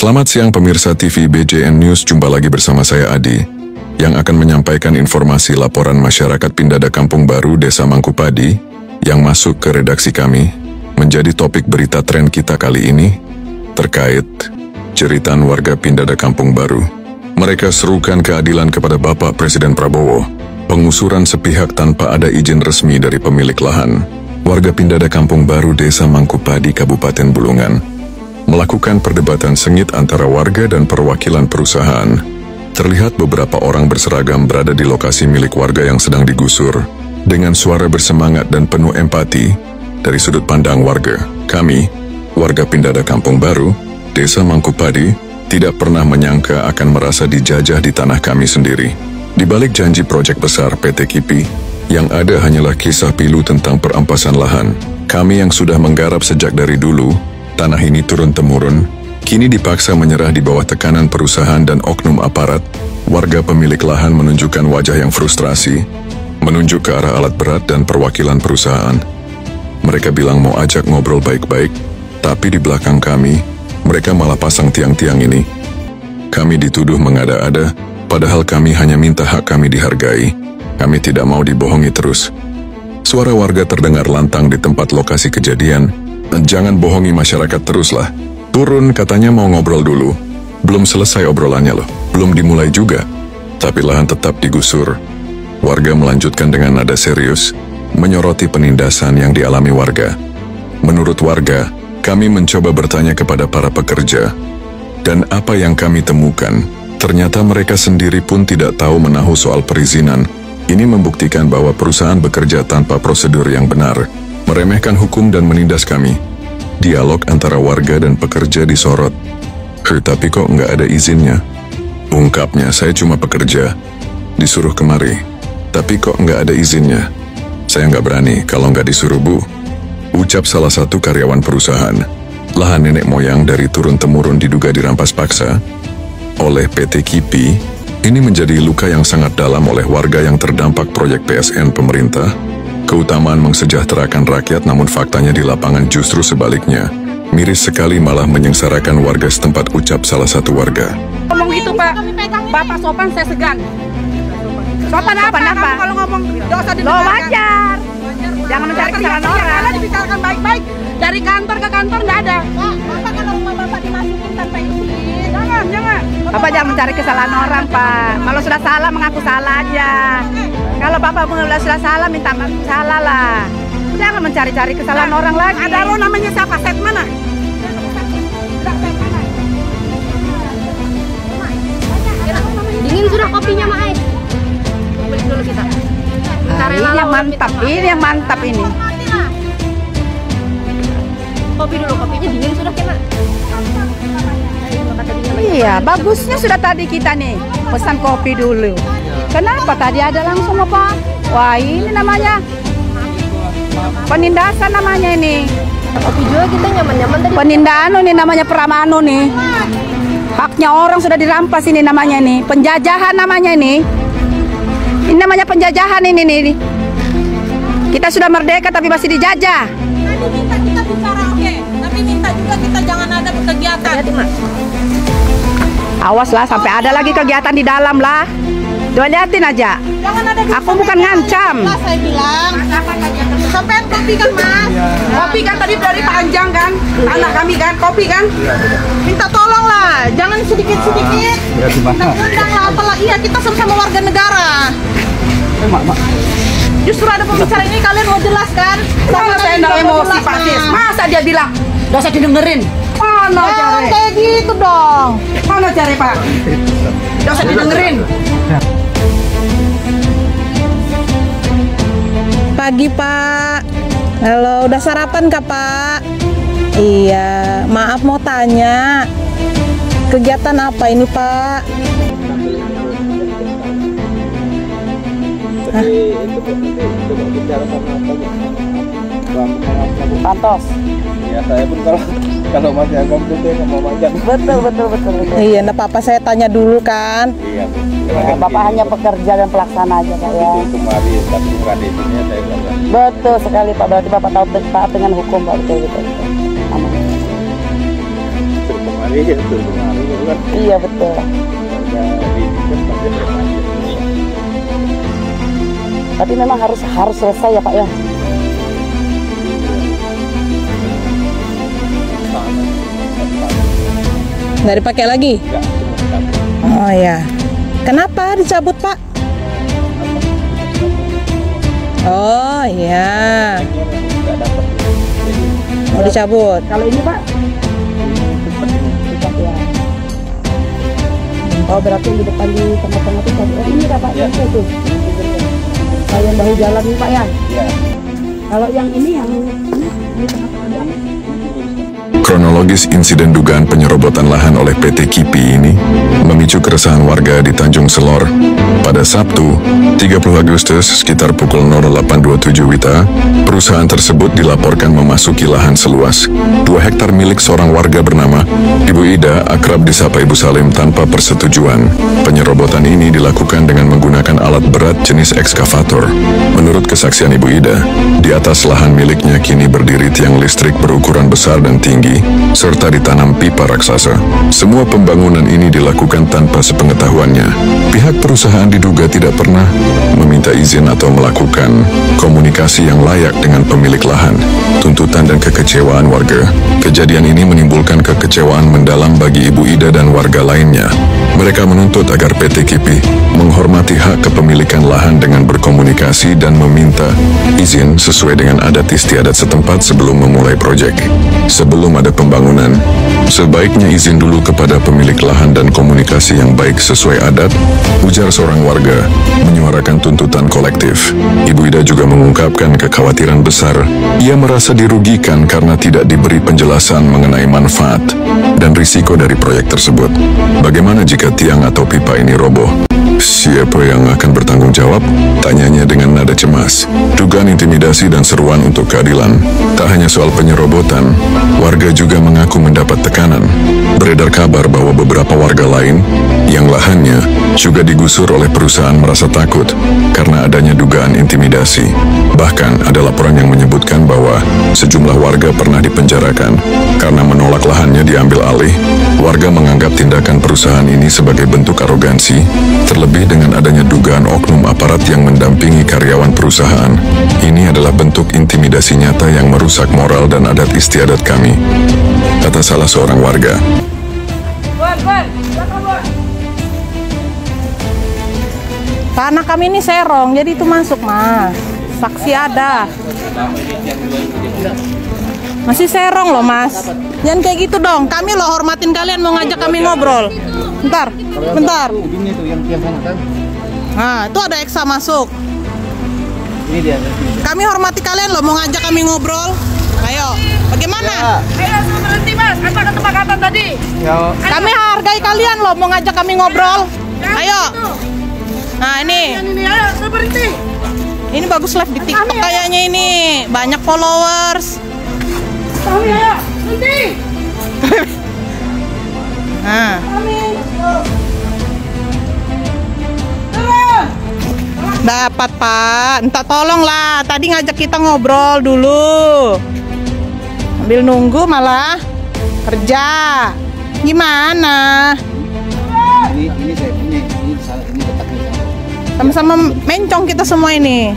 Selamat siang pemirsa TV BJN News, jumpa lagi bersama saya Adi, yang akan menyampaikan informasi laporan masyarakat Pindada Kampung Baru Desa Mangkupadi yang masuk ke redaksi kami, menjadi topik berita tren kita kali ini, terkait jeritan warga Pindada Kampung Baru. Mereka serukan keadilan kepada Bapak Presiden Prabowo, pengusuran sepihak tanpa ada izin resmi dari pemilik lahan. Warga Pindada Kampung Baru Desa Mangkupadi Kabupaten Bulungan melakukan perdebatan sengit antara warga dan perwakilan perusahaan. Terlihat beberapa orang berseragam berada di lokasi milik warga yang sedang digusur. Dengan suara bersemangat dan penuh empati, dari sudut pandang warga, kami, warga Pindada Kampung Baru, Desa Mangkupadi, tidak pernah menyangka akan merasa dijajah di tanah kami sendiri. Di balik janji proyek besar PT KIPI, yang ada hanyalah kisah pilu tentang perampasan lahan. Kami yang sudah menggarap sejak dari dulu, tanah ini turun-temurun, kini dipaksa menyerah di bawah tekanan perusahaan dan oknum aparat. Warga pemilik lahan menunjukkan wajah yang frustrasi, menunjuk ke arah alat berat dan perwakilan perusahaan. Mereka bilang mau ajak ngobrol baik-baik, tapi di belakang kami, mereka malah pasang tiang-tiang ini. Kami dituduh mengada-ada, padahal kami hanya minta hak kami dihargai. Kami tidak mau dibohongi terus. Suara warga terdengar lantang di tempat lokasi kejadian. Jangan bohongi masyarakat teruslah. Turun, katanya mau ngobrol dulu. Belum selesai obrolannya loh. Belum dimulai juga. Tapi lahan tetap digusur. Warga melanjutkan dengan nada serius, menyoroti penindasan yang dialami warga. Menurut warga, kami mencoba bertanya kepada para pekerja. Dan apa yang kami temukan, ternyata mereka sendiri pun tidak tahu menahu soal perizinan. Ini membuktikan bahwa perusahaan bekerja tanpa prosedur yang benar, meremehkan hukum dan menindas kami. Dialog antara warga dan pekerja disorot. Tapi kok nggak ada izinnya? Ungkapnya, saya cuma pekerja, disuruh kemari. Tapi kok nggak ada izinnya? Saya nggak berani kalau nggak disuruh, Bu. Ucap salah satu karyawan perusahaan. Lahan nenek moyang dari turun-temurun diduga dirampas paksa oleh PT KIPI. Ini menjadi luka yang sangat dalam oleh warga yang terdampak proyek PSN pemerintah. Keutamaan mensejahterakan rakyat, namun faktanya di lapangan justru sebaliknya. Miris sekali, malah menyengsarakan warga setempat, ucap salah satu warga. Ngomong gitu Pak, Bapak sopan saya segan. Sopan apa? Kalau ngomong dosa di negara. Wajar. Jangan mencari kesalahan orang. Dibicarakan baik-baik. Dari kantor ke kantor nggak ada. Bapak kalau rumah Bapak dimasukin tanpa izin. Jangan. Bapak jangan mencari kesalahan orang, Pak. Kalau sudah salah, mengaku salah aja. Kalau Bapak sudah salah, minta maaf, salah lah. Jangan mencari-cari kesalahan orang lagi. Ada lo namanya siapa? Set mana? Dingin sudah kopinya, Mai. Beli dulu kita. Ini yang mantap, ini. Kopi dulu, kopinya dingin sudah kena. Iya, bagusnya sudah tadi kita nih pesan kopi dulu. Kenapa tadi ada langsung apa? Wah, ini namanya penindasan namanya ini. Kopi juga kita nyaman-nyaman tadi. Penindaan ini namanya peramano nih. Haknya orang sudah dirampas ini namanya nih. Penjajahan namanya ini. Ini namanya penjajahan ini nih. Kita sudah merdeka tapi masih dijajah. Tadi minta kita bicara oke, tapi minta juga kita jangan ada kegiatan. Awas lah sampai ada lagi kegiatan di dalam lah. Tuh liatin aja. Jangan ada. Aku bukan ngancam. Saya bilang. Sampai kopi kan Mas? Kopi kan tadi dari panjang kan? Anak kami kan, kopi kan? Minta tolong lah, jangan sedikit-sedikit. Undang lah, apalah. Iya, kita sama-sama warga negara. Justru ada pembicara ini kalian mau jelaskan. Kalau saya nggak emosi Pak Sis, masa dia bilang nggak usah didengerin? Mana Jangan cari? kayak gitu dong. Mana cari Pak? Nggak usah didengerin. Pagi Pak. Halo, udah sarapan kah Pak? Iya, maaf mau tanya. Kegiatan apa ini Pak? Pantos. Ya saya pun kalau masih agak gede nggak mau manjat. Betul. Iya, nggak apa-apa, saya tanya dulu kan. Iya. Ya, Bapak hanya pekerja dan pelaksana aja Pak ya. Itu kemarin tapi bukan di sini saya bilang. Betul sekali Pak, berarti Bapak tahu taat dengan hukum Pak, betul. Aman. Iya betul. Tapi memang harus selesai ya Pak ya. Nggak dipakai lagi? Oh ya. Kenapa dicabut Pak? Oh iya. Mau dicabut. Kalau ini Pak? Oh berarti yang di depan di tengah-tengah itu ini Pak ya. Itu. Yang bahu jalan nih Pak ya? Iya. Kalau yang ini yang di tengah-tengah. Kronologis insiden dugaan penyerobotan lahan oleh PT KIPI ini memicu keresahan warga di Tanjung Selor. Pada Sabtu, 30 Agustus sekitar pukul 08.27 WITA, perusahaan tersebut dilaporkan memasuki lahan seluas 2 hektar milik seorang warga bernama Ibu Ida, akrab disapa Ibu Salim, tanpa persetujuan. Penyerobotan ini dilakukan dengan menggunakan alat berat jenis ekskavator. Menurut kesaksian Ibu Ida, di atas lahan miliknya kini berdiri tiang listrik berukuran besar dan tinggi, serta ditanam pipa raksasa. Semua pembangunan ini dilakukan tanpa sepengetahuannya. Pihak perusahaan diduga tidak pernah meminta izin atau melakukan komunikasi yang layak dengan pemilik lahan. Tuntutan dan kekecewaan warga. Kejadian ini menimbulkan kekecewaan mendalam bagi Ibu Ida dan warga lainnya. Mereka menuntut agar PT KIPI menghormati hak kepemilikan lahan dengan berkomunikasi dan meminta izin sesuai dengan adat istiadat setempat sebelum memulai proyek. Sebelum ada pembangunan, sebaiknya izin dulu kepada pemilik lahan dan komunikasi yang baik sesuai adat, ujar seorang warga, menyuarakan tuntutan kolektif. Ibu Ida juga mengungkapkan kekhawatiran besar. Ia merasa dirugikan karena tidak diberi penjelasan mengenai manfaat dan risiko dari proyek tersebut. Bagaimana jika tiang atau pipa ini roboh? Siapa yang akan bertanggung jawab? Tanyanya dengan nada cemas. Dugaan intimidasi dan seruan untuk keadilan. Tak hanya soal penyerobotan, warga juga mengaku mendapat tekanan. Beredar kabar bahwa beberapa warga lain yang lahannya juga digusur oleh perusahaan merasa takut karena adanya dugaan intimidasi. Bahkan ada laporan yang menyebutkan bahwa sejumlah warga pernah dipenjarakan karena menolak lahannya diambil alih. Warga menganggap tindakan perusahaan ini sebagai bentuk arogansi, terlebih dengan adanya dugaan oknum aparat yang mendampingi karyawan perusahaan. Ini adalah bentuk intimidasi nyata yang merusak moral dan adat istiadat kami, kata salah seorang warga. Pak, anak kami ini serong, jadi itu masuk Mas. Saksi ada. Masih serong loh Mas. Jangan kayak gitu dong. Kami loh hormatin kalian, mau ngajak kami ngobrol. Bentar. Nah, itu ada eksa masuk. Kami hormati kalian loh, mau ngajak kami ngobrol. Ayo, bagaimana? Ayo berhenti Mas, apa kesepakatan tadi? Kami hargai kalian loh, mau ngajak kami ngobrol. Ayo. Nah ini ayo berhenti. Ini bagus live di TikTok kayaknya ini. Banyak followers. Ayo berhenti. Nah. Dapat Pak, entah tolonglah. Tadi ngajak kita ngobrol dulu. Sambil nunggu malah kerja. Gimana? Ini saya ini letaknya. Sama-sama mencong kita semua ini.